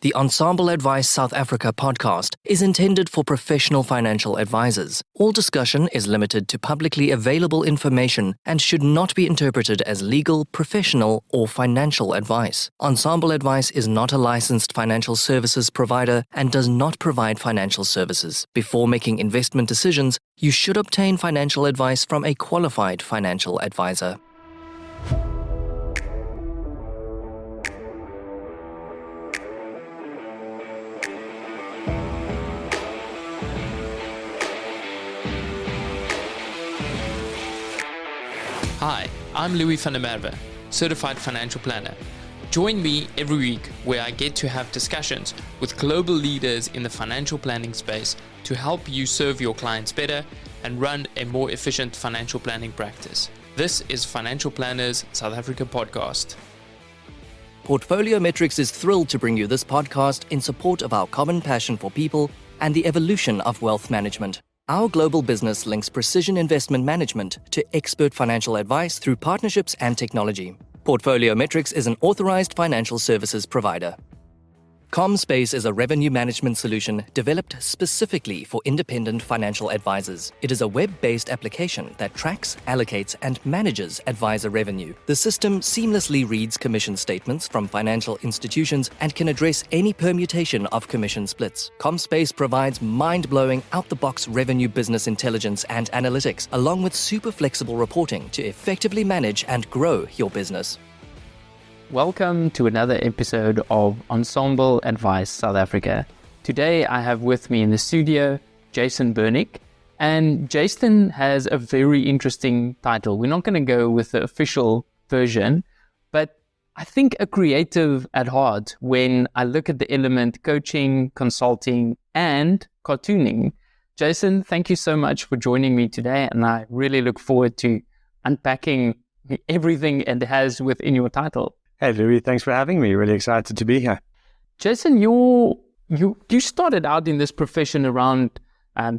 The Ensombl Advice South Africa podcast is intended for professional financial advisors. All discussion is limited to publicly available information and should not be interpreted as legal, professional, or financial advice. Ensombl Advice is not a licensed financial services provider and does not provide financial services. Before making investment decisions, you should obtain financial advice from a qualified financial advisor. Hi, I'm Louis van der Merwe, Certified Financial Planner. Join me every week where I get to have discussions with global leaders in the financial planning space to help you serve your clients better and run a more efficient financial planning practice. This is Financial Planners South Africa podcast. Portfolio Metrics is thrilled to bring you this podcast in support of our common passion for people and the evolution of wealth management. Our global business links precision investment management to expert financial advice through partnerships and technology. Portfolio Metrics is an authorized financial services provider. ComSpace is a revenue management solution developed specifically for independent financial advisors. It is a web-based application that tracks, allocates, and manages advisor revenue. The system seamlessly reads commission statements from financial institutions and can address any permutation of commission splits. ComSpace provides mind-blowing, out-the-box revenue business intelligence and analytics, along with super flexible reporting to effectively manage and grow your business. Welcome to another episode of Ensombl Advice South Africa. Today I have with me in the studio Jason Bernic, and Jason has a very interesting title. We're not going to go with the official version, but I think a creative at heart when I look at the element coaching, consulting, and cartooning. Jason, thank you so much for joining me today, and I really look forward to unpacking everything it has within your title. Hey, Louis, thanks for having me. Really excited to be here. Jason, you started out in this profession around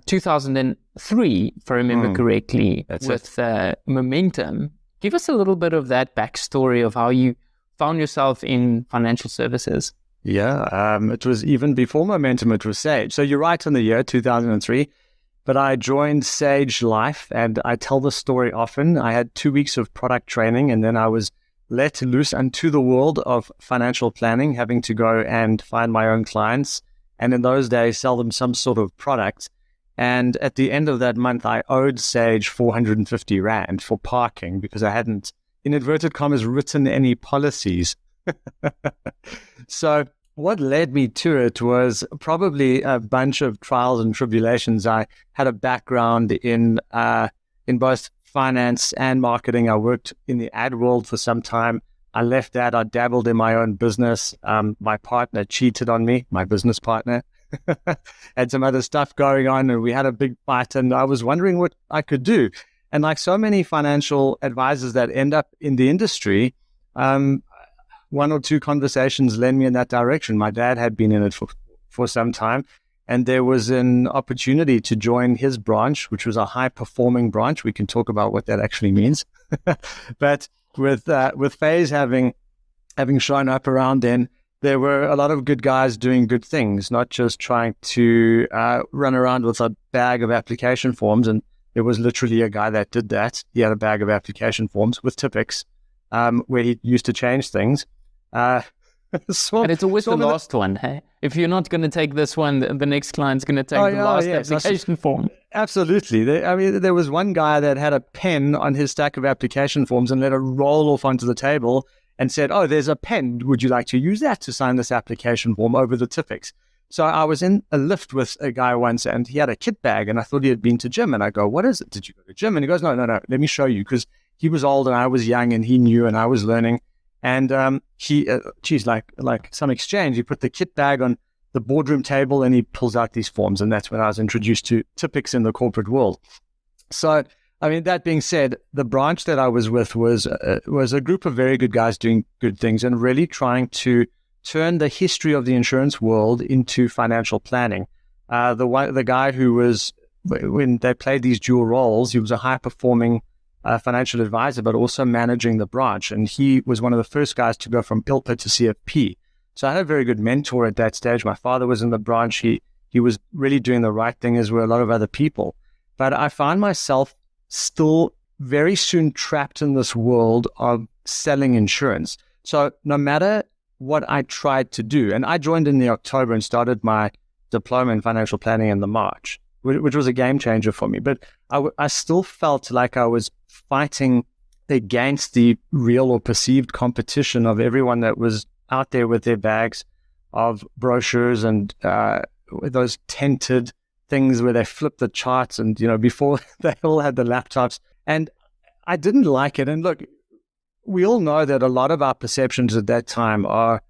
2003, if I remember correctly, with Momentum. Give us a little bit of that backstory of how you found yourself in financial services. Yeah, it was even before Momentum, it was Sage. So you're right in the year 2003, but I joined Sage Life, and I tell the story often. I had 2 weeks of product training, and then I was let loose unto the world of financial planning, having to go and find my own clients, and in those days sell them some sort of product. And at the end of that month, I owed Sage 450 Rand for parking because I hadn't, in inverted commas, written any policies. So what led me to it was probably a bunch of trials and tribulations. I had a background in both finance and marketing. I worked in the ad world for some time. I left that. I dabbled in my own business. My partner cheated on me, my business partner. Had some other stuff going on, and we had a big fight, and I was wondering what I could do. And like so many financial advisors that end up in the industry, one or two conversations led me in that direction. My dad had been in it for some time, and there was an opportunity to join his branch, which was a high-performing branch. We can talk about what that actually means. But with FaZe having shown up around then, there were a lot of good guys doing good things, not just trying to run around with a bag of application forms. And there was literally a guy that did that. He had a bag of application forms with Tipex, where he used to change things. And it's always the last one, hey? If you're not going to take this one, the next client's going to take the last application form. Absolutely. There was one guy that had a pen on his stack of application forms and let it roll off onto the table and said, "Oh, there's a pen. Would you like to use that to sign this application form over the Tipex?" So I was in a lift with a guy once, and he had a kit bag, and I thought he had been to gym. And I go, "What is it? Did you go to gym?" And he goes, No, let me show you," because he was old and I was young, and he knew and I was learning. And he, like some exchange, he put the kit bag on the boardroom table and he pulls out these forms. And that's when I was introduced to Tipex in the corporate world. So, that being said, the branch that I was with was a group of very good guys doing good things and really trying to turn the history of the insurance world into financial planning. The guy who was, when they played these dual roles, he was a high-performing financial advisor, but also managing the branch. And he was one of the first guys to go from ILPA to CFP. So I had a very good mentor at that stage. My father was in the branch. He was really doing the right thing, as were a lot of other people. But I found myself still very soon trapped in this world of selling insurance. So no matter what I tried to do, and I joined in the October and started my diploma in financial planning in the March, which was a game changer for me. But I still felt like I was fighting against the real or perceived competition of everyone that was out there with their bags of brochures and those tinted things where they flip the charts, and before they all had the laptops, and I didn't like it. And look, we all know that a lot of our perceptions at that time are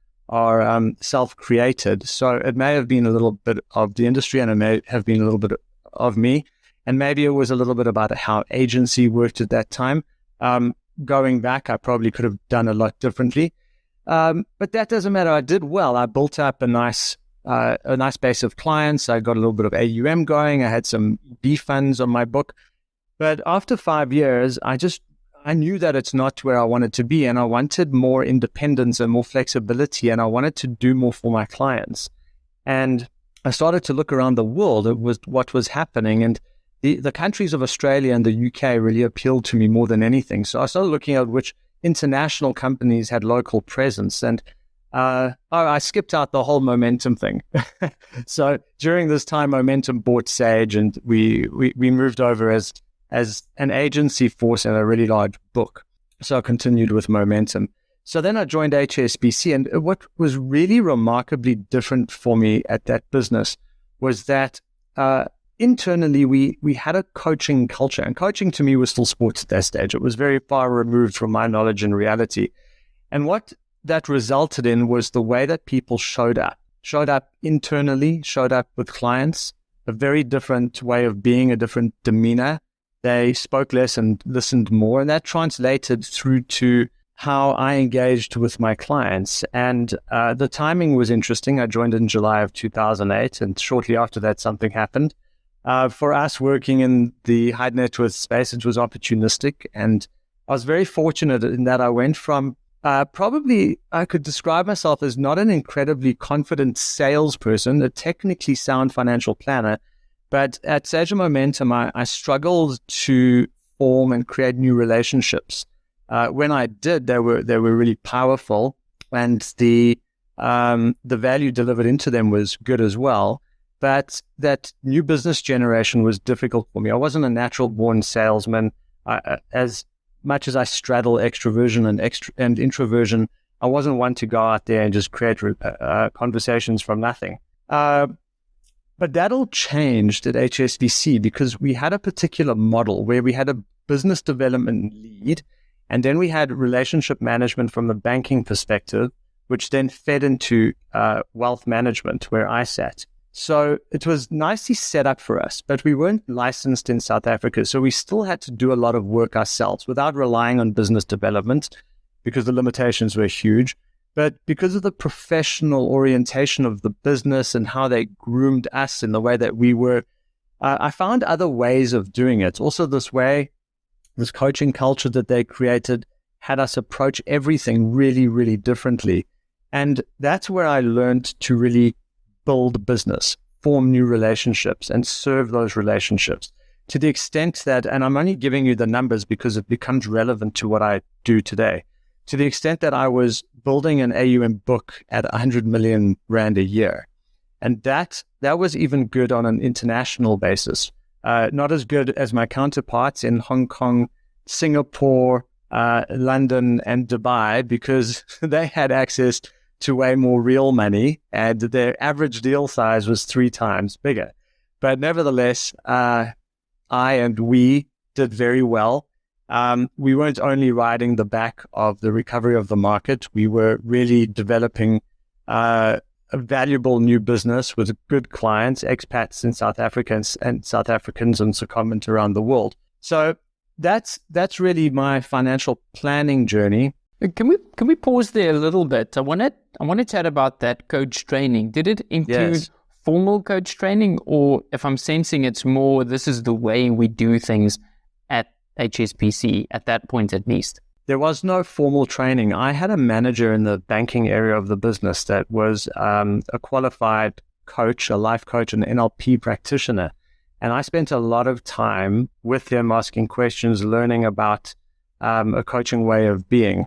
self-created. So it may have been a little bit of the industry, and it may have been a little bit of me, and maybe it was a little bit about how agency worked at that time. Going back, I probably could have done a lot differently, but that doesn't matter. I did well. I built up a nice base of clients. I got a little bit of AUM going. I had some B funds on my book. But after 5 years, I knew that it's not where I wanted to be, and I wanted more independence and more flexibility, and I wanted to do more for my clients. And I started to look around the world at what was happening, and the countries of Australia and the UK really appealed to me more than anything. So I started looking at which international companies had local presence, and I skipped out the whole Momentum thing. So during this time, Momentum bought Sage, and we moved over as an agency force and a really large book. So I continued with Momentum. So then I joined HSBC, and what was really remarkably different for me at that business was that internally we had a coaching culture, and coaching to me was still sports at that stage. It was very far removed from my knowledge and reality. And what that resulted in was the way that people showed up internally, showed up with clients, a very different way of being, a different demeanor. They spoke less and listened more, and that translated through to how I engaged with my clients. And the timing was interesting. I joined in July of 2008, and shortly after that, something happened. For us working in the high net worth space, it was opportunistic, and I was very fortunate in that I went from probably I could describe myself as not an incredibly confident salesperson, a technically sound financial planner, but at Sage and Momentum, I struggled to form and create new relationships. When I did, they were really powerful, and the value delivered into them was good as well. But that new business generation was difficult for me. I wasn't a natural born salesman. As much as I straddle extroversion and introversion, I wasn't one to go out there and just create conversations from nothing. But that all changed at HSBC because we had a particular model where we had a business development lead, and then we had relationship management from the banking perspective, which then fed into wealth management where I sat. So it was nicely set up for us, but we weren't licensed in South Africa. So we still had to do a lot of work ourselves without relying on business development because the limitations were huge. But because of the professional orientation of the business and how they groomed us in the way that we were, I found other ways of doing it. Also this coaching culture that they created had us approach everything really, really differently. And that's where I learned to really build business, form new relationships, and serve those relationships to the extent that, and I'm only giving you the numbers because it becomes relevant to what I do today, to the extent that I was building an AUM book at 100 million Rand a year. And that was even good on an international basis. Not as good as my counterparts in Hong Kong, Singapore, London, and Dubai, because they had access to way more real money, and their average deal size was 3 times bigger. But nevertheless, we did very well. We weren't only riding the back of the recovery of the market, we were really developing a valuable new business with good clients, expats in South Africa and South Africans and secondment around the world. So that's really my financial planning journey. Can we pause there a little bit? I want to chat about that coach training. Did it include formal coach training, or if I'm sensing it's more, this is the way we do things at HSBC at that point at least? there was no formal training. I had a manager in the banking area of the business that was a qualified coach, a life coach, an NLP practitioner. And I spent a lot of time with them asking questions, learning about a coaching way of being.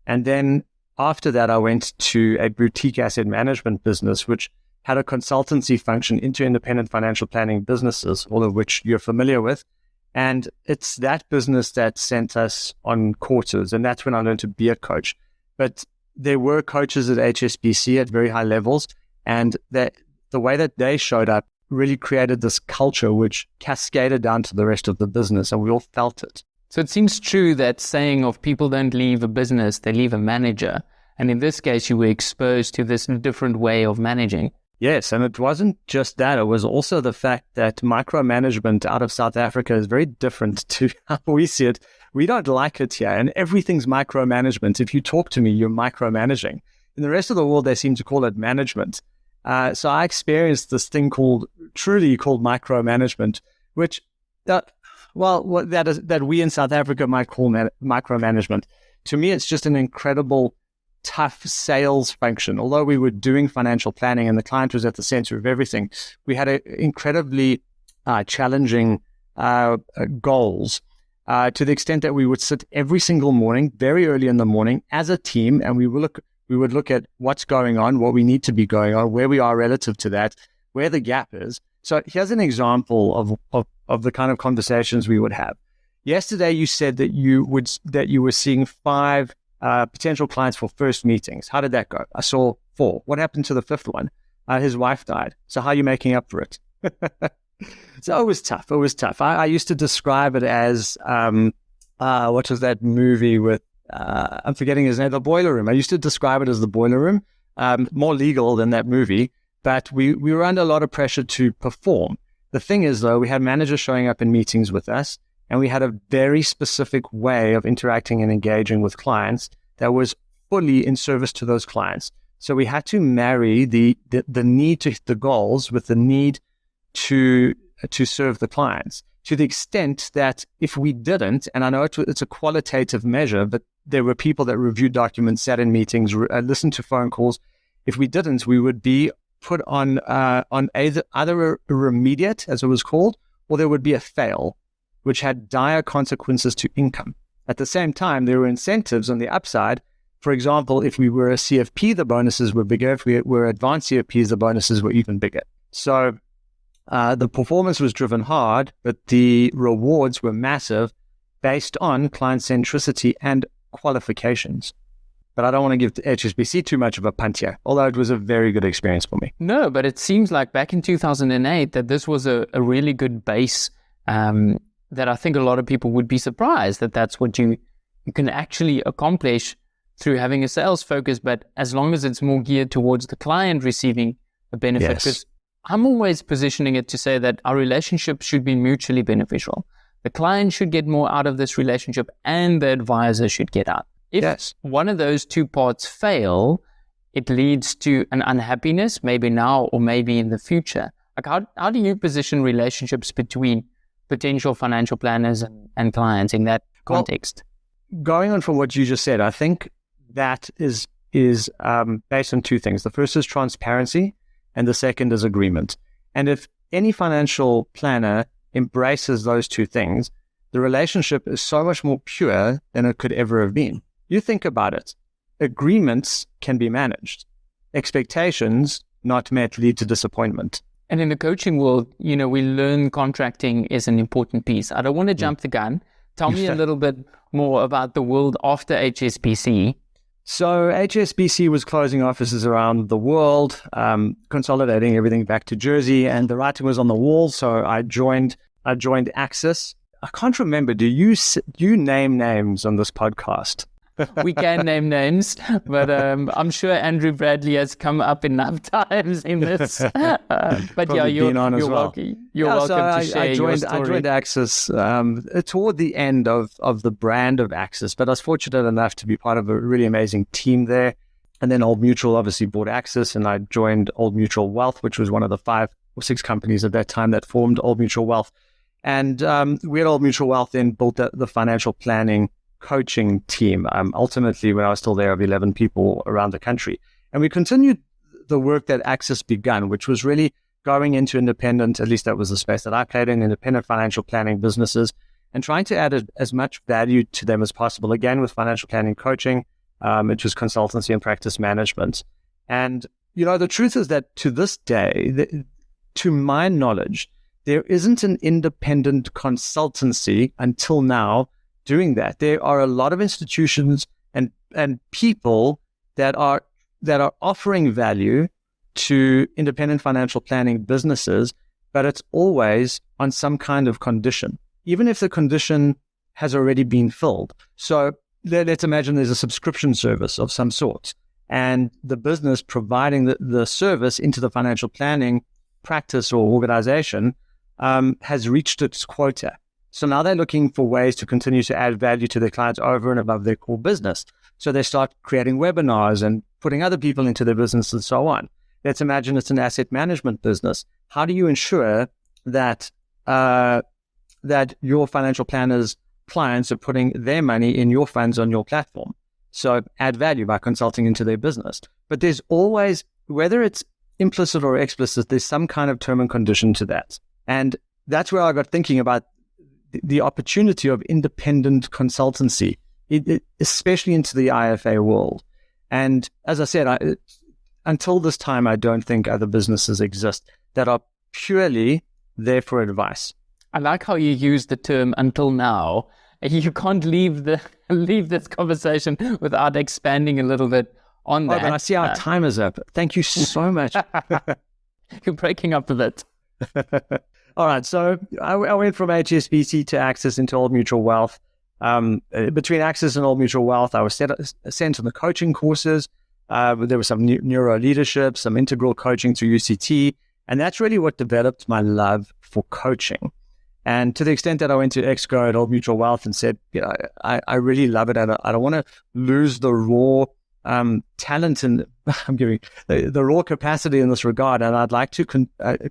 And then after that, I went to a boutique asset management business, which had a consultancy function into independent financial planning businesses, all of which you're familiar with. And it's that business that sent us on courses. And that's when I learned to be a coach. But there were coaches at HSBC at very high levels. And that the way that they showed up really created this culture which cascaded down to the rest of the business. And we all felt it. So it seems true that saying of people don't leave a business, they leave a manager. And in this case, you were exposed to this different way of managing. Yes, and it wasn't just that. It was also the fact that micromanagement out of South Africa is very different to how we see it. We don't like it here, and everything's micromanagement. If you talk to me, you're micromanaging. In the rest of the world, they seem to call it management. So I experienced this thing truly called micromanagement, which that we in South Africa might call micromanagement. To me, it's just an incredible, tough sales function. Although we were doing financial planning and the client was at the center of everything, we had incredibly challenging goals to the extent that we would sit every single morning, very early in the morning, as a team, and we would look at what's going on, what we need to be going on, where we are relative to that, where the gap is. So here's an example of the kind of conversations we would have. Yesterday, you said that you were seeing 5 potential clients for first meetings. How did that go? I saw 4. What happened to the 5th one? His wife died. So how are you making up for it? So it was tough. It was tough. I used to describe it as, what was that movie with, I'm forgetting his name, The Boiler Room. I used to describe it as The Boiler Room, more legal than that movie, but we were under a lot of pressure to perform. The thing is, though, we had managers showing up in meetings with us, and we had a very specific way of interacting and engaging with clients that was fully in service to those clients. So we had to marry the need to hit the goals with the need to serve the clients, to the extent that if we didn't, and I know it's a qualitative measure, but there were people that reviewed documents, sat in meetings, listened to phone calls. If we didn't, we would be put on either a remediate, as it was called, or there would be a fail, which had dire consequences to income. At the same time, there were incentives on the upside. For example, if we were a CFP, the bonuses were bigger. If we were advanced CFPs, the bonuses were even bigger. So the performance was driven hard, but the rewards were massive based on client centricity and qualifications. But I don't want to give HSBC too much of a punt here, although it was a very good experience for me. No, but it seems like back in 2008 that this was a really good base that I think a lot of people would be surprised that that's what you can actually accomplish through having a sales focus, but as long as it's more geared towards the client receiving a benefit. Because I'm always positioning it to say that our relationship should be mutually beneficial. The client should get more out of this relationship and the advisor should get out. If one of those two parts fail, it leads to an unhappiness, maybe now or maybe in the future. Like how do you position relationships between potential financial planners and clients in that context? Well, going on from what you just said, I think that is based on 2 things. The first is transparency, and the second is agreement. And if any financial planner embraces those 2 things, the relationship is so much more pure than it could ever have been. You think about it. Agreements can be managed. Expectations not met lead to disappointment. And in the coaching world, we learn contracting is an important piece. I don't want to jump the gun. Tell me a little bit more about the world after HSBC. So HSBC was closing offices around the world, consolidating everything back to Jersey, and the writing was on the wall. So I joined Axis. I can't remember. Do you name names on this podcast? We can name names, but I'm sure Andrew Bradley has come up enough times in this. But you're welcome. You're welcome to share your story. I joined Axis toward the end of the brand of Axis, but I was fortunate enough to be part of a really amazing team there. And then Old Mutual obviously bought Axis, and I joined Old Mutual Wealth, which was one of the 5 or 6 companies at that time that formed Old Mutual Wealth. And we at Old Mutual Wealth then built the financial planning coaching team, ultimately when I was still there, of 11 people around the country. And we continued the work that Access begun, which was really going into independent, at least that was the space that I played in, independent financial planning businesses, and trying to add as much value to them as possible, again, with financial planning coaching, which was consultancy and practice management. And, the truth is that to this day, to my knowledge, there isn't an independent consultancy until now doing that. There are a lot of institutions and people that are offering value to independent financial planning businesses, but it's always on some kind of condition, even if the condition has already been filled. So let's imagine there's a subscription service of some sort, and the business providing the service into the financial planning practice or organization has reached its quota. So now they're looking for ways to continue to add value to their clients over and above their core business. So they start creating webinars and putting other people into their business and so on. Let's imagine it's an asset management business. How do you ensure that that your financial planners' clients are putting their money in your funds on your platform? So add value by consulting into their business. But there's always, whether it's implicit or explicit, there's some kind of term and condition to that. And that's where I got thinking about the opportunity of independent consultancy, especially into the IFA world. And as I said, until this time, I don't think other businesses exist that are purely there for advice. I like how you use the term "until now." You can't leave this conversation without expanding a little bit on that. But I see our time is up. Thank you so much. You're breaking up a bit. All right. So I went from HSBC to Access into Old Mutual Wealth. Between Access and Old Mutual Wealth, I was sent on the coaching courses. There was some neuro leadership, some integral coaching through UCT. And that's really what developed my love for coaching. And to the extent that I went to Exco at Old Mutual Wealth and said, I really love it. And I don't want to lose the raw talent and I'm giving the raw capacity in this regard. And I'd like to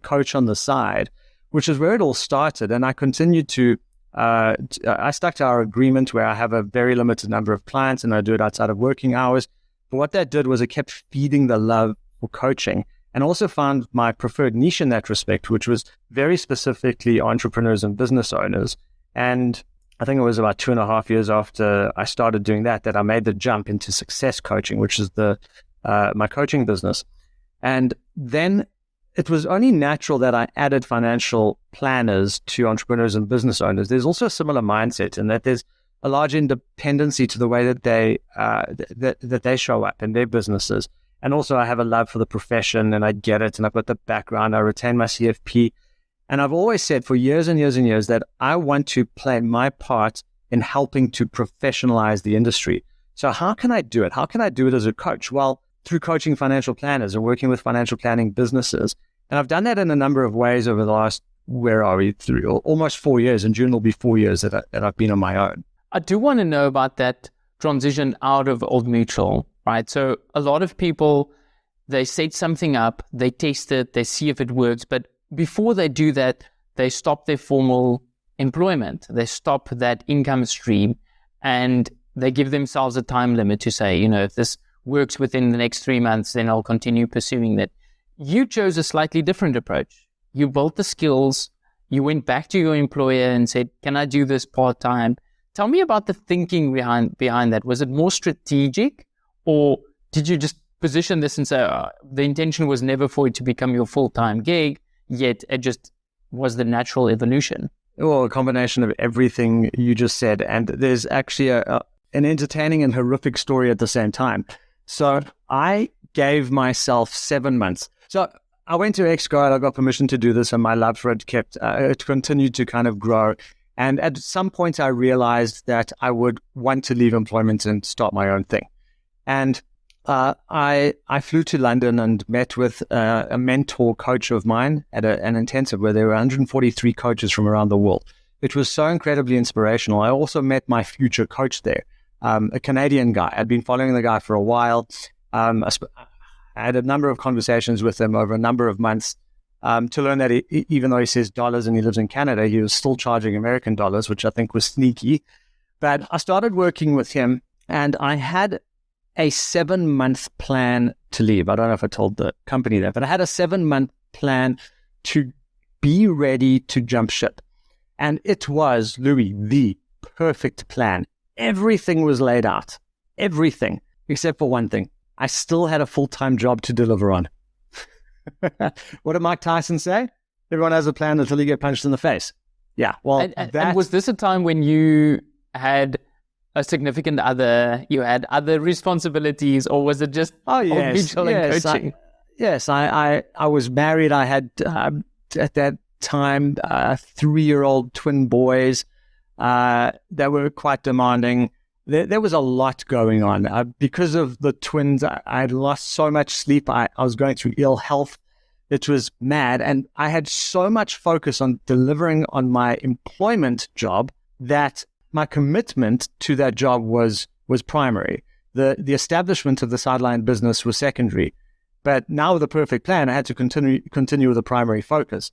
coach on the side, which is where it all started. And I continued to, I stuck to our agreement where I have a very limited number of clients and I do it outside of working hours. But what that did was it kept feeding the love for coaching, and also found my preferred niche in that respect, which was very specifically entrepreneurs and business owners. And I think it was about 2.5 years after I started doing that I made the jump into success coaching, which is my coaching business. And then it was only natural that I added financial planners to entrepreneurs and business owners. There's also a similar mindset in that there's a large independency to the way that they show up in their businesses. And also I have a love for the profession and I get it and I've got the background, I retain my CFP. And I've always said for years and years and years that I want to play my part in helping to professionalize the industry. So how can I do it? How can I do it as a coach? Well, through coaching financial planners and working with financial planning businesses. And I've done that in a number of ways over the last, almost 4 years. In June will be 4 years that I've been on my own. I do want to know about that transition out of Old Mutual, right? So a lot of people, they set something up, they test it, they see if it works, but before they do that, they stop their formal employment, they stop that income stream, and they give themselves a time limit to say, if this works within the next 3 months, then I'll continue pursuing that. You chose a slightly different approach. You built the skills, you went back to your employer and said, can I do this part-time? Tell me about the thinking behind that. Was it more strategic, or did you just position this and say, the intention was never for it to become your full-time gig, yet it just was the natural evolution? Well, a combination of everything you just said. And there's actually an entertaining and horrific story at the same time. So I gave myself 7 months. So I went to Exco and I got permission to do this, and my love for it continued to kind of grow. And at some point, I realized that I would want to leave employment and start my own thing. And I flew to London and met with a mentor coach of mine at an intensive where there were 143 coaches from around the world. It was so incredibly inspirational. I also met my future coach there, a Canadian guy. I'd been following the guy for a while. I had a number of conversations with him over a number of months. To learn that even though he says dollars and he lives in Canada, he was still charging American dollars, which I think was sneaky. But I started working with him, and I had a 7-month plan to leave. I don't know if I told the company that, but I had a 7-month plan to be ready to jump ship. And it was, Louis, the perfect plan. Everything was laid out. Everything, except for one thing. I still had a full-time job to deliver on. What did Mike Tyson say? Everyone has a plan until you get punched in the face. Yeah, well, and was this a time when you had a significant other, you had other responsibilities, or was it just mutual and coaching? I was married. I had, at that time, 3-year-old twin boys that were quite demanding. There was a lot going on. Because of the twins, I had lost so much sleep. I was going through ill health. It was mad. And I had so much focus on delivering on my employment job that my commitment to that job was primary. The establishment of the sideline business was secondary. But now with the perfect plan, I had to continue with the primary focus.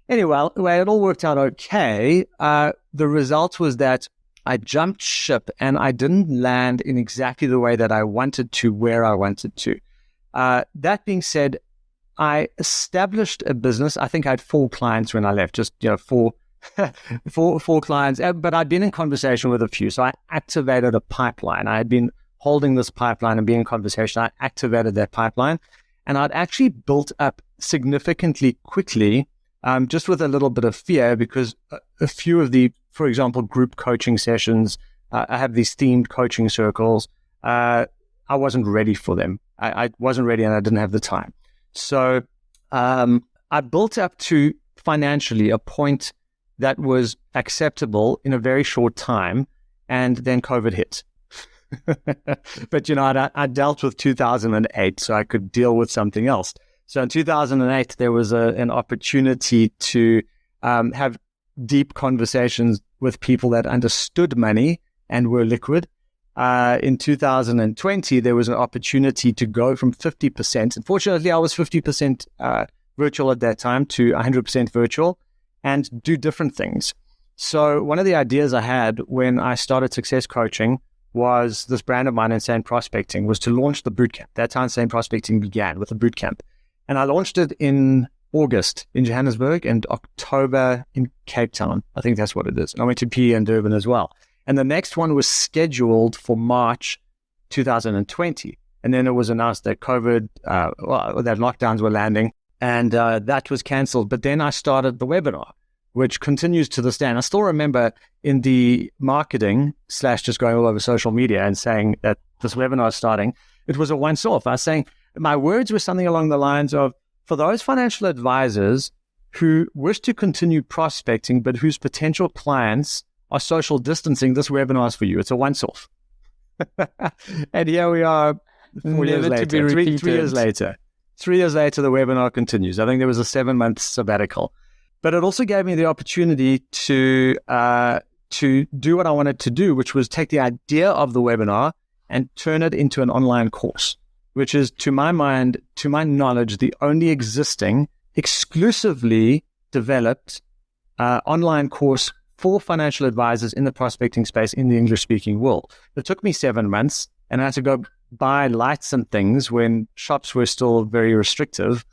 Anyway, it all worked out okay. The result was that I jumped ship and I didn't land in exactly the way that I wanted to, where I wanted to. That being said, I established a business. I think I had 4 clients when I left, just, four clients, but I'd been in conversation with a few. So I activated a pipeline. I had been holding this pipeline and being in conversation. I activated that pipeline, and I'd actually built up significantly quickly, just with a little bit of fear, because a few of the, for example, group coaching sessions, I have these themed coaching circles. I wasn't ready for them. I wasn't ready, and I didn't have the time. So I built up to financially a point that was acceptable in a very short time, and then COVID hit. But, I dealt with 2008, so I could deal with something else. So in 2008, there was an opportunity to have deep conversations with people that understood money and were liquid. In 2020, there was an opportunity to go from 50%. Unfortunately, I was 50% virtual at that time to 100% virtual and do different things. So one of the ideas I had when I started success coaching was this brand of mine, Insane Prospecting, was to launch the bootcamp. That's how Insane Prospecting began, with a bootcamp. And I launched it in August in Johannesburg and October in Cape Town. I think that's what it is. And I went to PE and Durban as well. And the next one was scheduled for March 2020. And then it was announced that COVID, that lockdowns were landing, and that was canceled. But then I started the webinar, which continues to this day. And I still remember in the marketing / just going all over social media and saying that this webinar is starting, it was a once-off. I was saying, my words were something along the lines of, for those financial advisors who wish to continue prospecting, but whose potential clients are social distancing, this webinar is for you. It's a once-off. And here we are 4 years later, 3 years later. 3 years later, the webinar continues. I think there was a 7-month sabbatical. But it also gave me the opportunity to do what I wanted to do, which was take the idea of the webinar and turn it into an online course, which is, to my mind, to my knowledge, the only existing, exclusively developed online course for financial advisors in the prospecting space in the English-speaking world. It took me 7 months, and I had to go buy lights and things when shops were still very restrictive.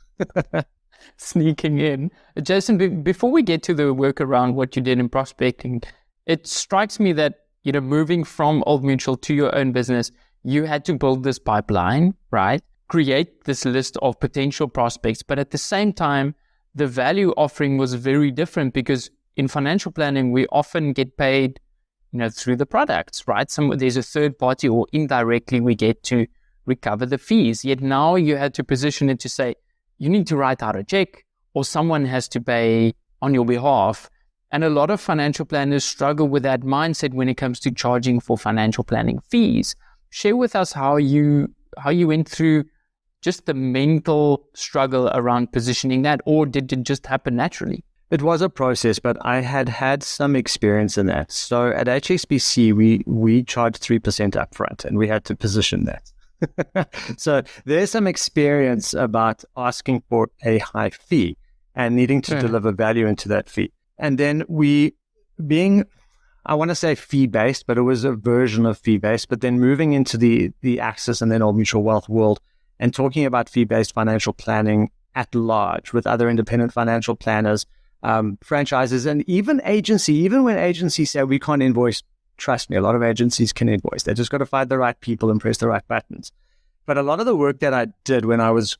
Sneaking in. Jason, before we get to the work around what you did in prospecting, it strikes me that, moving from Old Mutual to your own business, you had to build this pipeline, right? Create this list of potential prospects. But at the same time, the value offering was very different, because in financial planning, we often get paid, through the products, right? There's a third party, or indirectly we get to recover the fees. Yet now you had to position it to say, you need to write out a check, or someone has to pay on your behalf. And a lot of financial planners struggle with that mindset when it comes to charging for financial planning fees. Share with us how you went through just the mental struggle around positioning that, or did it just happen naturally? It was a process, but I had some experience in that. So at HSBC, we charged 3% upfront, and we had to position that. So there's some experience about asking for a high fee and needing to deliver value into that fee. And then being I want to say fee-based, but it was a version of fee-based. But then moving into the Access and then Old Mutual Wealth world and talking about fee-based financial planning at large with other independent financial planners, franchises, and even when agencies say we can't invoice, trust me, a lot of agencies can invoice. They just got to find the right people and press the right buttons. But a lot of the work that I did when I was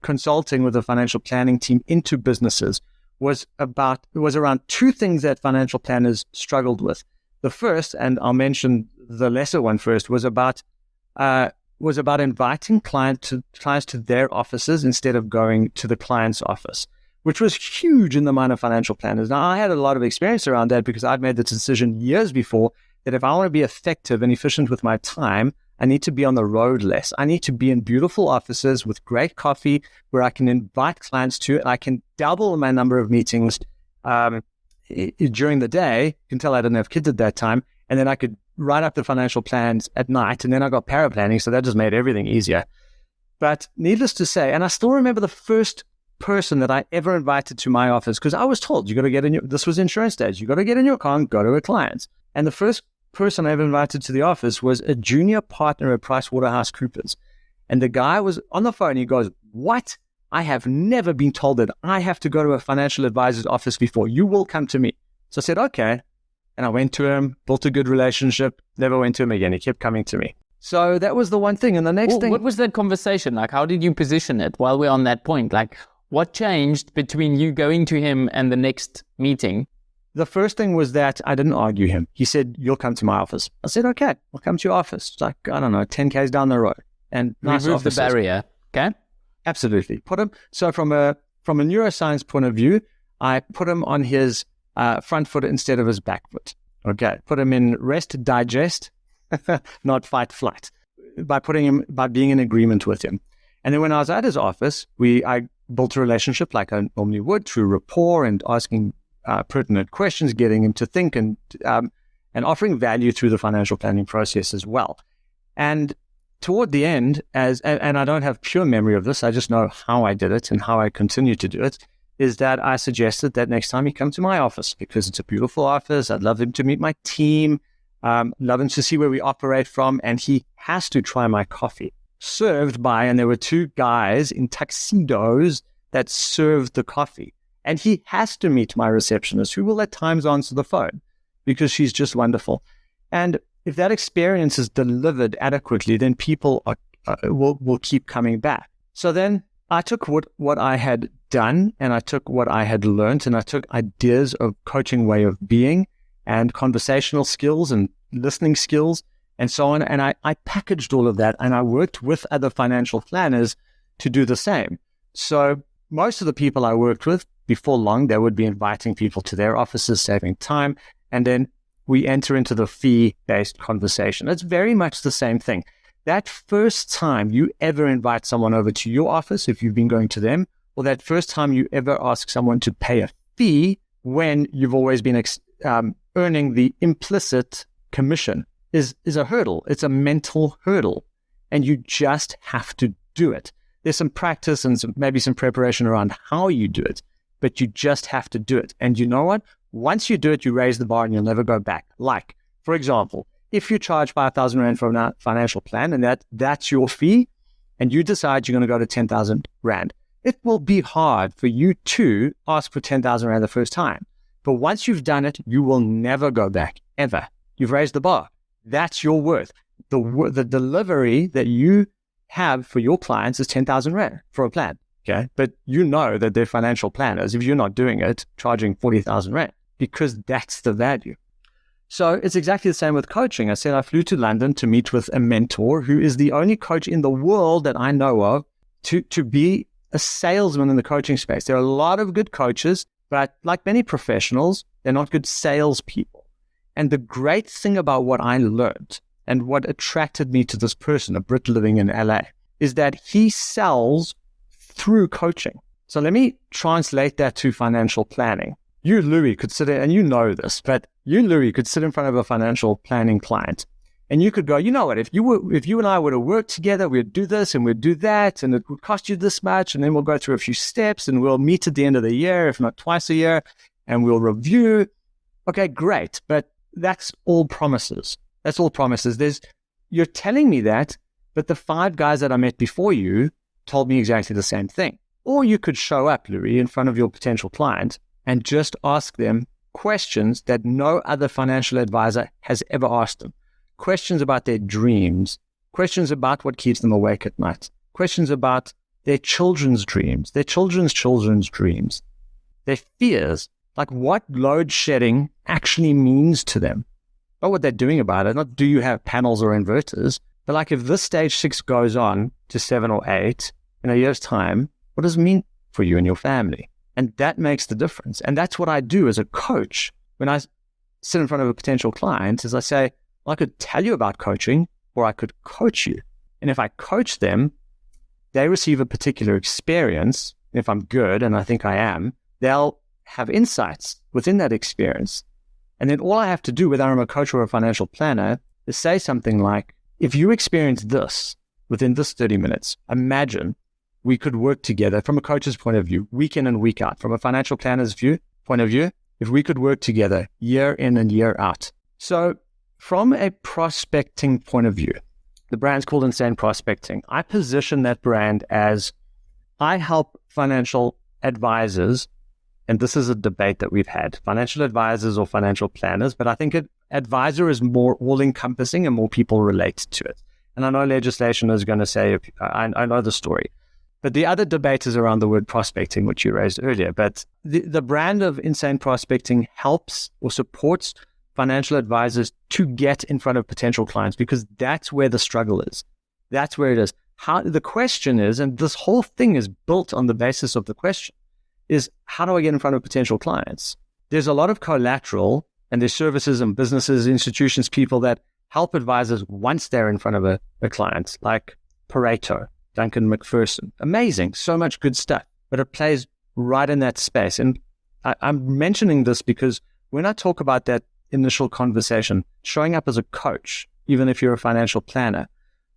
consulting with a financial planning team into businesses was around two things that financial planners struggled with. The first, and I'll mention the lesser one first, was about inviting clients to their offices instead of going to the client's office, which was huge in the mind of financial planners. Now, I had a lot of experience around that because I'd made the decision years before that if I want to be effective and efficient with my time, I need to be on the road less. I need to be in beautiful offices with great coffee where I can invite clients to, and I can double my number of meetings during the day. You can tell I didn't have kids at that time. And then I could write up the financial plans at night. And then I got paraplanning, so that just made everything easier. But needless to say, and I still remember the first person that I ever invited to my office, because I was told, this was insurance days, you got to get in your car and go to a client. And the first person I ever invited to the office was a junior partner at PricewaterhouseCoopers. And the guy was on the phone. He goes, "What? I have never been told that I have to go to a financial advisor's office before. You will come to me." So I said, okay. And I went to him, built a good relationship, never went to him again. He kept coming to me. So that was the one thing. And the next thing... What was that conversation like? How did you position it while we're on that point? Like, what changed between you going to him and the next meeting? The first thing was that I didn't argue him. He said, "You'll come to my office." I said, "Okay, I'll come to your office." It's like, I don't know, 10 Ks down the road. And nice remove the offices. barrier, okay? Absolutely. So from a neuroscience point of view, I put him on his front foot instead of his back foot. Okay. Put him in rest, digest, not fight, flight, by being in agreement with him. And then when I was at his office, I built a relationship like I normally would through rapport and asking pertinent questions, getting him to think, and offering value through the financial planning process as well. And toward the end, and I don't have pure memory of this, I just know how I did it and how I continue to do it, is that I suggested that next time he come to my office, because it's a beautiful office, I'd love him to meet my team, love him to see where we operate from, and he has to try my coffee. Served by, and there were two guys in tuxedos that served the coffee. And he has to meet my receptionist, who will at times answer the phone because she's just wonderful. And if that experience is delivered adequately, then people will keep coming back. So then I took what I had done, and I took what I had learned, and I took ideas of coaching way of being and conversational skills and listening skills and so on. And I packaged all of that, and I worked with other financial planners to do the same. So most of the people I worked with, before long, they would be inviting people to their offices, saving time. And then we enter into the fee-based conversation. It's very much the same thing. That first time you ever invite someone over to your office, if you've been going to them, or that first time you ever ask someone to pay a fee when you've always been earning the implicit commission is a hurdle. It's a mental hurdle. And you just have to do it. There's some practice and maybe some preparation around how you do it, but you just have to do it. And you know what? Once you do it, you raise the bar and you'll never go back. Like, for example, if you charge 5,000 Rand for a financial plan and that's your fee, and you decide you're going to go to 10,000 Rand, it will be hard for you to ask for 10,000 Rand the first time. But once you've done it, you will never go back, ever. You've raised the bar. That's your worth. The delivery that you have for your clients is 10,000 Rand for a plan. Okay. But you know that they're financial planners, if you're not doing it, charging 40,000 Rand, because that's the value. So it's exactly the same with coaching. I said I flew to London to meet with a mentor who is the only coach in the world that I know of to be a salesman in the coaching space. There are a lot of good coaches, but like many professionals, they're not good salespeople. And the great thing about what I learned and what attracted me to this person, a Brit living in LA, is that he sells through coaching. So let me translate that to financial planning. You, Louis, could sit in, and you know this, but you, Louis, could sit in front of a financial planning client, and you could go, you know what, if you and I were to work together, we'd do this and we'd do that, and it would cost you this much, and then we'll go through a few steps, and we'll meet at the end of the year, if not twice a year, and we'll review. Okay, great. But that's all promises. That's all promises. You're telling me that, but the 5 guys that I met before you told me exactly the same thing. Or you could show up, Louis, in front of your potential client and just ask them questions that no other financial advisor has ever asked them. Questions about their dreams, questions about what keeps them awake at night, questions about their children's dreams, their children's dreams, their fears, like what load shedding actually means to them. Not what they're doing about it, not do you have panels or inverters, but like if this stage 6 goes on to 7 or 8 in a year's time, what does it mean for you and your family? And that makes the difference. And that's what I do as a coach when I sit in front of a potential client is I say, I could tell you about coaching or I could coach you. And if I coach them, they receive a particular experience. If I'm good, and I think I am, they'll have insights within that experience. And then all I have to do, whether I'm a coach or a financial planner, is say something like, if you experience this within this 30 minutes, imagine we could work together from a coach's point of view, week in and week out. From a financial planner's point of view, if we could work together year in and year out. So from a prospecting point of view, the brand's called Insane Prospecting. I position that brand as I help financial advisors, and this is a debate that we've had, financial advisors or financial planners, but I think advisor is more all-encompassing and more people relate to it. And I know legislation is going to say, I know the story. But the other debate is around the word prospecting, which you raised earlier. But the brand of Insane Prospecting helps or supports financial advisors to get in front of potential clients because that's where the struggle is. That's where it is. The question is, and this whole thing is built on the basis of the question, is how do I get in front of potential clients? There's a lot of collateral and there's services and businesses, institutions, people that help advisors once they're in front of a client, like Pareto, Duncan McPherson. Amazing, so much good stuff, but it plays right in that space. And I'm mentioning this because when I talk about that initial conversation, showing up as a coach, even if you're a financial planner,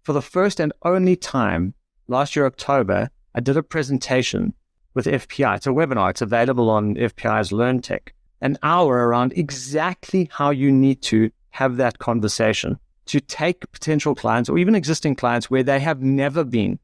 for the first and only time last year, October, I did a presentation with FPI. It's a webinar. It's available on FPI's LearnTech. An hour around exactly how you need to have that conversation to take potential clients or even existing clients where they have never been.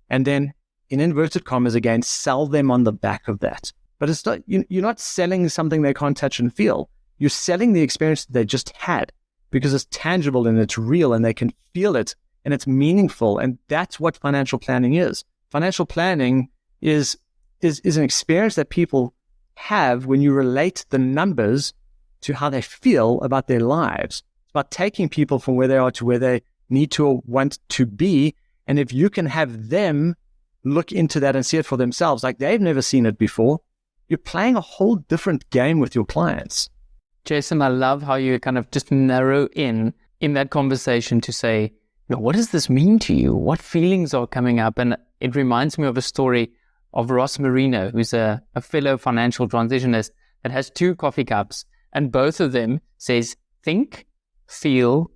And then, in inverted commas again, sell them on the back of that. But it's not, you're not selling something they can't touch and feel. You're selling the experience that they just had because it's tangible and it's real and they can feel it and it's meaningful. And that's what financial planning is. Financial planning is an experience that people have when you relate the numbers to how they feel about their lives. It's about taking people from where they are to where they need to or want to be. And if you can have them look into that and see it for themselves, like they've never seen it before, you're playing a whole different game with your clients. Jason, I love how you kind of just narrow in that conversation to say, what does this mean to you? What feelings are coming up? And it reminds me of a story of Ross Marino, who's a fellow financial transitionist that has 2 coffee cups, and both of them says, think, feel,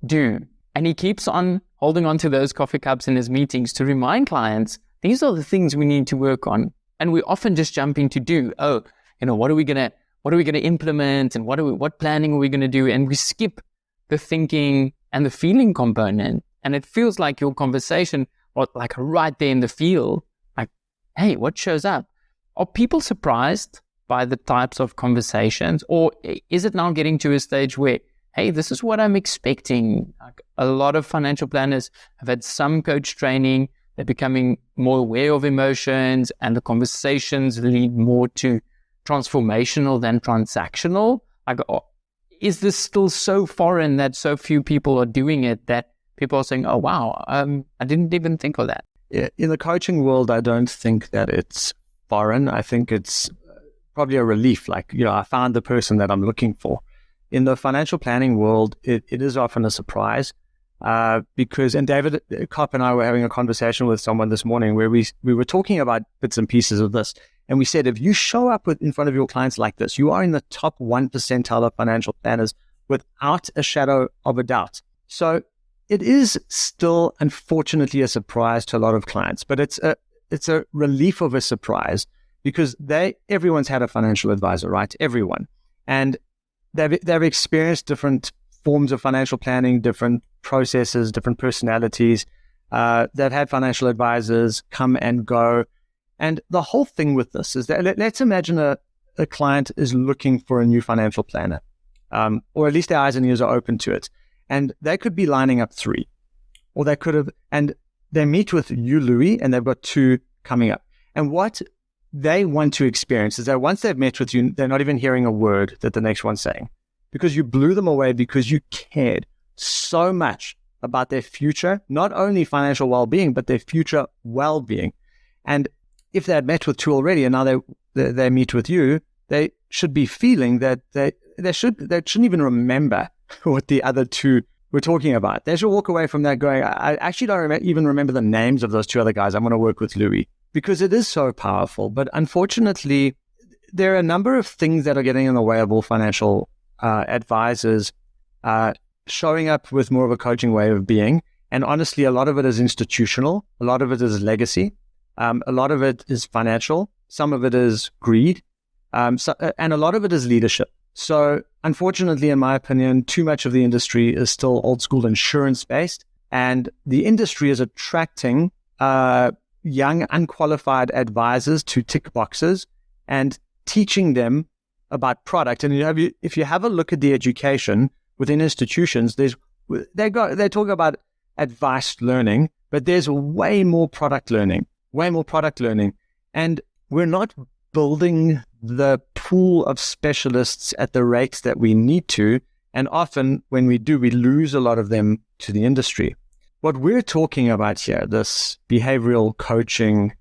do. And he keeps on holding on to those coffee cups in his meetings to remind clients, these are the things we need to work on. And we often just jump into do. What are we gonna implement, and what planning are we gonna do? And we skip the thinking and the feeling component. And it feels like your conversation, or like right there in the field, like, hey, what shows up? Are people surprised by the types of conversations, or is it now getting to a stage where, hey, this is what I'm expecting? Like, a lot of financial planners have had some coach training. They're becoming more aware of emotions, and the conversations lead more to transformational than transactional. Like, is this still so foreign that so few people are doing it that people are saying, oh, wow, I didn't even think of that? Yeah, in the coaching world, I don't think that it's foreign. I think it's probably a relief. Like, I found the person that I'm looking for. In the financial planning world, it is often a surprise because, and David Kopp and I were having a conversation with someone this morning where we were talking about bits and pieces of this. And we said, if you show up in front of your clients like this, you are in the top 1 percentile of financial planners without a shadow of a doubt. So it is still, unfortunately, a surprise to a lot of clients, but it's a relief of a surprise because everyone's had a financial advisor, right? Everyone. And they've experienced different forms of financial planning, different processes, different personalities. They've had financial advisors come and go. And the whole thing with this is that let's imagine a client is looking for a new financial planner, or at least their eyes and ears are open to it. And they could be lining up 3, or they could have, and they meet with you, Louis, and they've got 2 coming up. And what they want to experience is that once they've met with you, they're not even hearing a word that the next one's saying, because you blew them away, because you cared so much about their future, not only financial well-being, but their future well-being. And if they had met with 2 already, and now they meet with you, they should be feeling that they shouldn't even remember what the other 2 were talking about. They should walk away from that going, I actually don't even remember the names of those 2 other guys. I'm going to work with Louis, because it is so powerful. But unfortunately, there are a number of things that are getting in the way of all financial advisors showing up with more of a coaching way of being. And honestly, a lot of it is institutional. A lot of it is legacy. A lot of it is financial. Some of it is greed. And a lot of it is leadership. So unfortunately, in my opinion, too much of the industry is still old school insurance based. And the industry is attracting young, unqualified advisors to tick boxes and teaching them about product. And if you have a look at the education within institutions, they talk about advice learning, but there's way more product learning. And we're not building the pool of specialists at the rates that we need to. And often when we do, we lose a lot of them to the industry. What we're talking about here, this behavioral coaching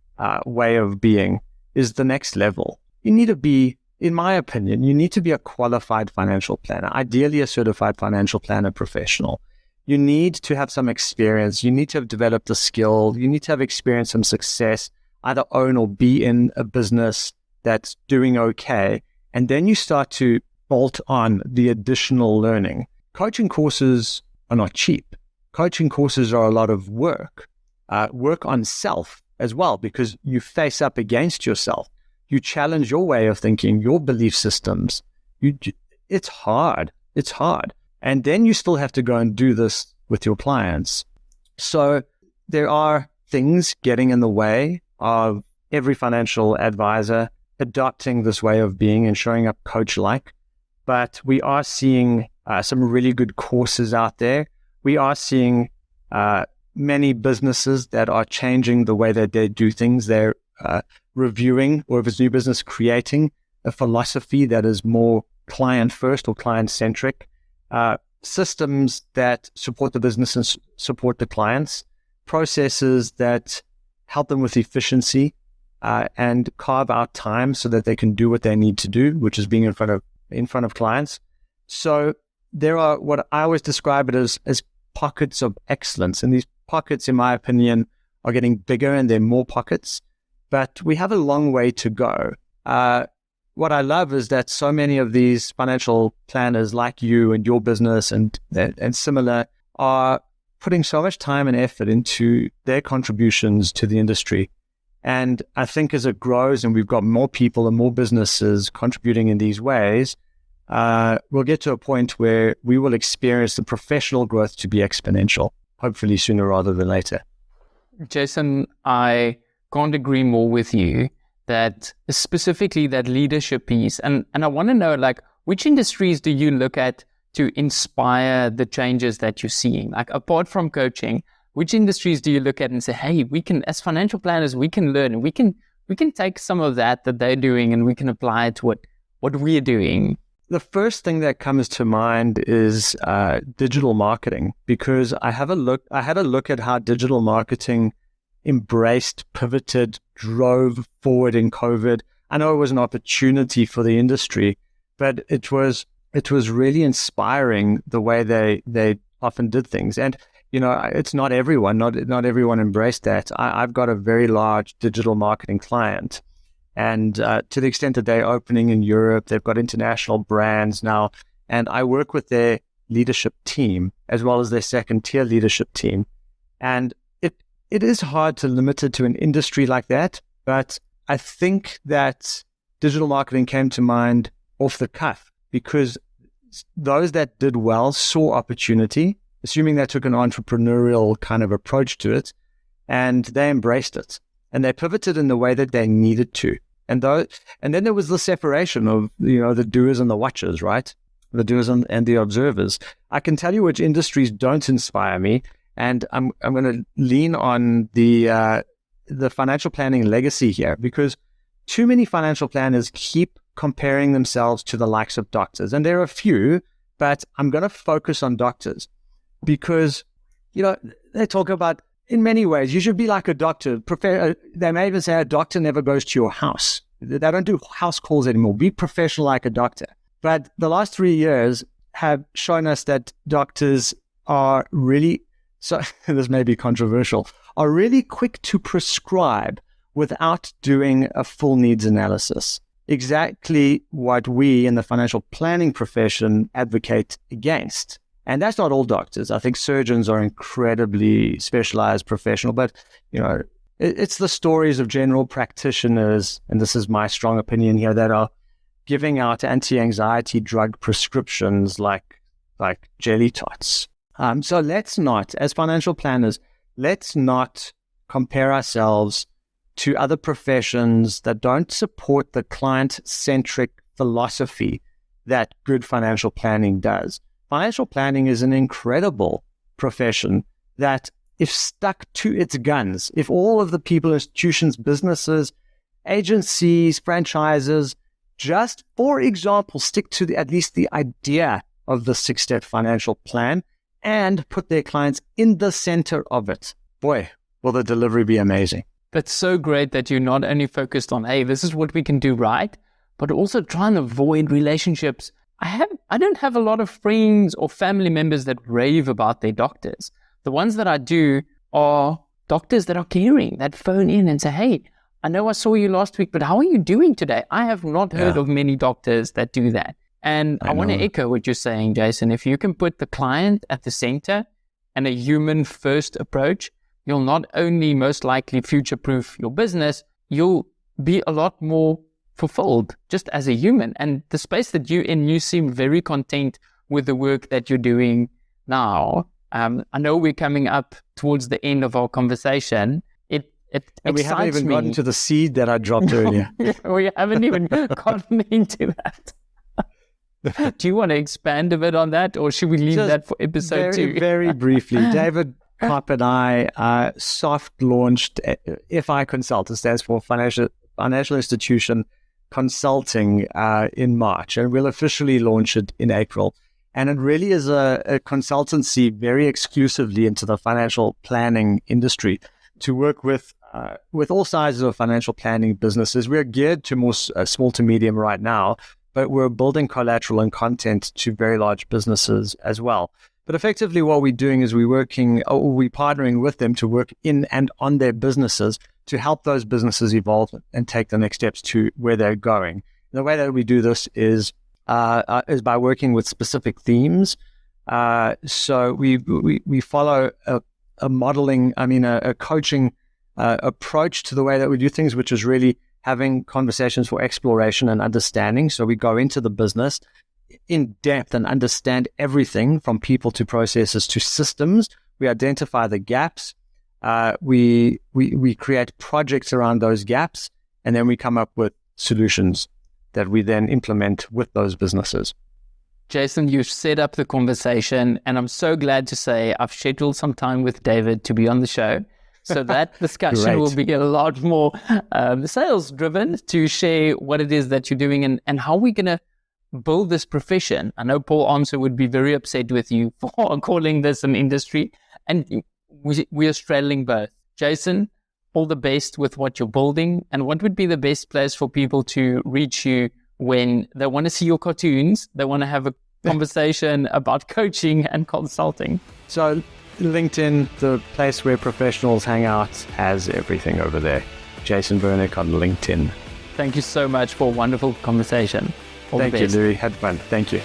way of being, is the next level. You need to be, in my opinion, you need to be a qualified financial planner, ideally a certified financial planner professional. You need to have some experience. You need to have developed a skill. You need to have experienced some success, either own or be in a business that's doing okay. And then you start to bolt on the additional learning. Coaching courses are not cheap. Coaching courses are a lot of work on self as well, because you face up against yourself. You challenge your way of thinking, your belief systems. It's hard. And then you still have to go and do this with your clients. So there are things getting in the way of every financial advisor adopting this way of being and showing up coach-like. But we are seeing some really good courses out there. We are seeing many businesses that are changing the way that they do things. They're reviewing, or if it's new business, creating a philosophy that is more client-first or client-centric. Systems that support the business and support the clients. Processes that help them with efficiency and carve out time so that they can do what they need to do, which is being in front of clients. So there are what I always describe it as pockets of excellence. And these pockets, in my opinion, are getting bigger, and they're more pockets. But we have a long way to go. What I love is that so many of these financial planners like you and your business and similar are putting so much time and effort into their contributions to the industry. And I think as it grows and we've got more people and more businesses contributing in these ways, we'll get to a point where we will experience the professional growth to be exponential, hopefully sooner rather than later. Jason, I can't agree more with you that specifically that leadership piece. And I want to know, like, which industries do you look at to inspire the changes that you're seeing? Like, apart from coaching, which industries do you look at and say, hey, we can, as financial planners, we can learn, and we can take some of that they're doing and we can apply it to what we're doing? The first thing that comes to mind is digital marketing, because I had a look at how digital marketing embraced, pivoted, drove forward in COVID. I know it was an opportunity for the industry, but it was really inspiring the way they often did things. And it's not everyone, not everyone embraced that. I've got a very large digital marketing client, and to the extent that they're opening in Europe, they've got international brands now, and I work with their leadership team as well as their second tier leadership team. And it is hard to limit it to an industry like that, but I think that digital marketing came to mind off the cuff because those that did well saw opportunity, assuming they took an entrepreneurial kind of approach to it, and they embraced it. And they pivoted in the way that they needed to. And then there was the separation of, the doers and the watchers, right? The doers and the observers. I can tell you which industries don't inspire me, and I'm going to lean on the financial planning legacy here, because too many financial planners keep comparing themselves to the likes of doctors. And there are a few, but I'm going to focus on doctors because, they talk about, in many ways, you should be like a doctor. They may even say a doctor never goes to your house. They don't do house calls anymore. Be professional like a doctor. But the last 3 years have shown us that doctors are really, so this may be controversial, are really quick to prescribe without doing a full needs analysis. Exactly what we in the financial planning profession advocate against. And that's not all doctors. I think surgeons are incredibly specialized professional, but it's the stories of general practitioners, and this is my strong opinion here, that are giving out anti-anxiety drug prescriptions like jelly tots. So let's not, as financial planners, let's not compare ourselves to other professions that don't support the client-centric philosophy that good financial planning does. Financial planning is an incredible profession that, if stuck to its guns, if all of the people, institutions, businesses, agencies, franchises, just, for example, stick to at least the idea of the 6-step financial plan and put their clients in the center of it, boy, will the delivery be amazing. That's so great that you're not only focused on, hey, this is what we can do right, but also try and avoid relationships. I don't have a lot of friends or family members that rave about their doctors. The ones that I do are doctors that are caring, that phone in and say, hey, I know I saw you last week, but how are you doing today? I have not heard of many doctors that do that. And I want to echo what you're saying, Jason. If you can put the client at the center and a human first approach, you'll not only most likely future-proof your business, you'll be a lot more fulfilled just as a human. And the space that you're in, you seem very content with the work that you're doing now. I know we're coming up towards the end of our conversation. And we haven't even gotten to the seed that I dropped earlier. We haven't even gotten into that. Do you want to expand a bit on that, or should we leave that for episode 2? Very briefly, David Kopp and I soft launched FI Consult. It stands for Financial Institution Consulting in March, and we'll officially launch it in April. And it really is a consultancy very exclusively into the financial planning industry to work with all sizes of financial planning businesses. We're geared to more small to medium right now, but we're building collateral and content to very large businesses as well. But effectively what we're doing is we're partnering with them to work in and on their businesses to help those businesses evolve and take the next steps to where they're going. And the way that we do this is by working with specific themes. So we follow a modeling, a coaching approach to the way that we do things, which is really having conversations for exploration and understanding. So we go into the business in depth and understand everything from people to processes to systems. We identify the gaps. We create projects around those gaps, and then we come up with solutions that we then implement with those businesses. Jason, you've set up the conversation, and I'm so glad to say I've scheduled some time with David to be on the show. So that discussion will be a lot more sales-driven to share what it is that you're doing and how we're going to build this profession. I know Paul Amso would be very upset with you for calling this an industry, and we are straddling both. Jason, all the best with what you're building, and what would be the best place for people to reach you when they want to see your cartoons, they want to have a conversation about coaching and consulting? So LinkedIn, the place where professionals hang out, has everything over there. Jason Bernic on LinkedIn. Thank you so much for a wonderful conversation. Thank you, Louis. Had fun. Thank you.